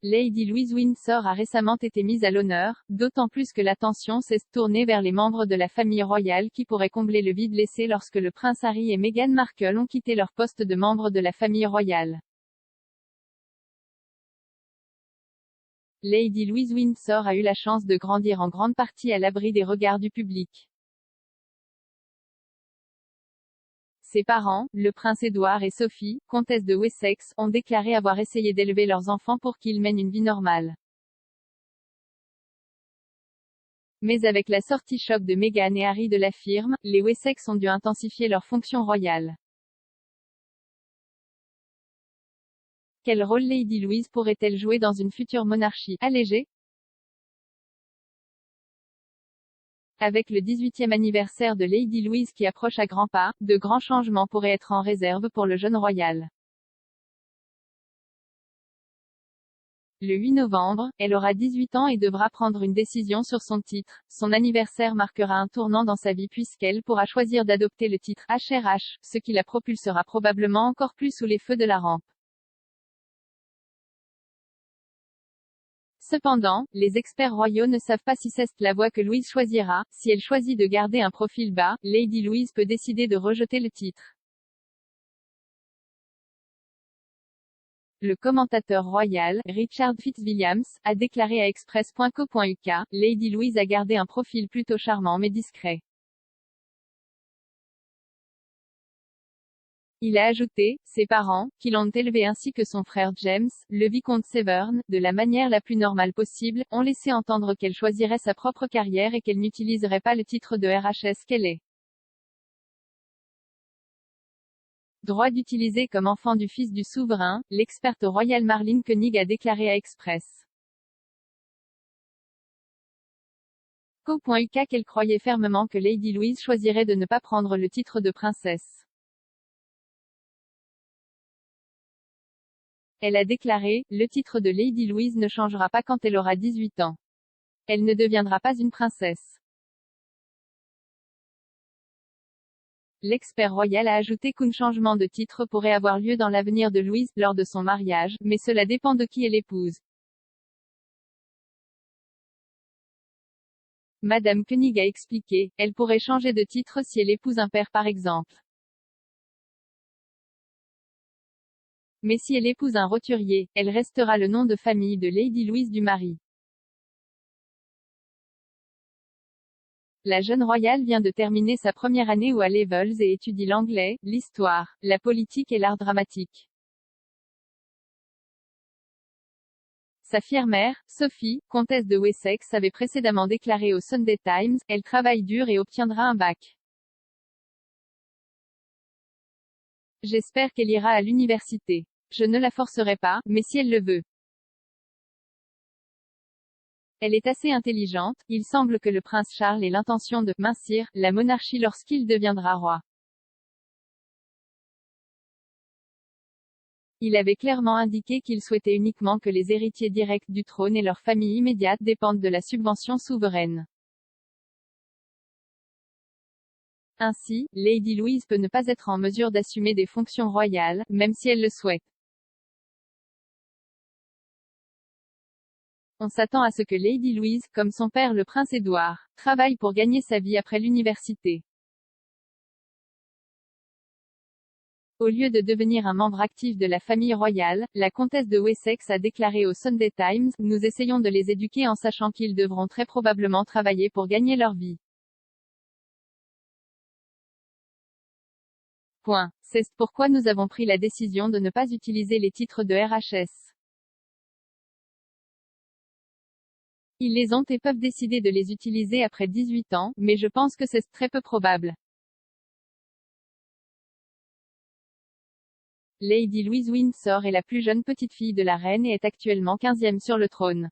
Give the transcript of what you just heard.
Lady Louise Windsor a récemment été mise à l'honneur, d'autant plus que l'attention s'est tournée vers les membres de la famille royale qui pourraient combler le vide laissé lorsque le prince Harry et Meghan Markle ont quitté leur poste de membre de la famille royale. Lady Louise Windsor a eu la chance de grandir en grande partie à l'abri des regards du public. Ses parents, le prince Édouard et Sophie, comtesse de Wessex, ont déclaré avoir essayé d'élever leurs enfants pour qu'ils mènent une vie normale. Mais avec la sortie choc de Meghan et Harry de la firme, les Wessex ont dû intensifier leurs fonctions royales. Quel rôle Lady Louise pourrait-elle jouer dans une future monarchie allégée? Avec le 18e anniversaire de Lady Louise qui approche à grands pas, de grands changements pourraient être en réserve pour le jeune royal. Le 8 novembre, elle aura 18 ans et devra prendre une décision sur son titre. Son anniversaire marquera un tournant dans sa vie puisqu'elle pourra choisir d'adopter le titre HRH, ce qui la propulsera probablement encore plus sous les feux de la rampe. Cependant, les experts royaux ne savent pas si c'est la voie que Louise choisira. Si elle choisit de garder un profil bas, Lady Louise peut décider de rejeter le titre. Le commentateur royal, Richard Fitzwilliams, a déclaré à Express.co.uk, Lady Louise a gardé un profil plutôt charmant mais discret. Il a ajouté, ses parents, qui l'ont élevé ainsi que son frère James, le vicomte Severn, de la manière la plus normale possible, ont laissé entendre qu'elle choisirait sa propre carrière et qu'elle n'utiliserait pas le titre de RHS qu'elle est. Droit d'utiliser comme enfant du fils du souverain, l'experte royale Marlene Koenig a déclaré à Express. Co.uk qu'elle croyait fermement que Lady Louise choisirait de ne pas prendre le titre de princesse. Elle a déclaré, le titre de Lady Louise ne changera pas quand elle aura 18 ans. Elle ne deviendra pas une princesse. L'expert royal a ajouté qu'un changement de titre pourrait avoir lieu dans l'avenir de Louise, lors de son mariage, mais cela dépend de qui elle épouse. Madame Koenig a expliqué, elle pourrait changer de titre si elle épouse un père par exemple. Mais si elle épouse un roturier, elle restera le nom de famille de Lady Louise du mari. La jeune royale vient de terminer sa première année au A-Levels et étudie l'anglais, l'histoire, la politique et l'art dramatique. Sa fière mère, Sophie, comtesse de Wessex avait précédemment déclaré au Sunday Times, elle travaille dur et obtiendra un bac. J'espère qu'elle ira à l'université. Je ne la forcerai pas, mais si elle le veut. Elle est assez intelligente, il semble que le prince Charles ait l'intention de mincir la monarchie lorsqu'il deviendra roi. Il avait clairement indiqué qu'il souhaitait uniquement que les héritiers directs du trône et leur famille immédiate dépendent de la subvention souveraine. Ainsi, Lady Louise peut ne pas être en mesure d'assumer des fonctions royales, même si elle le souhaite. On s'attend à ce que Lady Louise, comme son père le prince Édouard, travaille pour gagner sa vie après l'université. Au lieu de devenir un membre actif de la famille royale, la comtesse de Wessex a déclaré au Sunday Times, nous essayons de les éduquer en sachant qu'ils devront très probablement travailler pour gagner leur vie. C'est pourquoi nous avons pris la décision de ne pas utiliser les titres de RHS. Ils les ont et peuvent décider de les utiliser après 18 ans, mais je pense que c'est très peu probable. Lady Louise Windsor est la plus jeune petite-fille de la reine et est actuellement 15e sur le trône.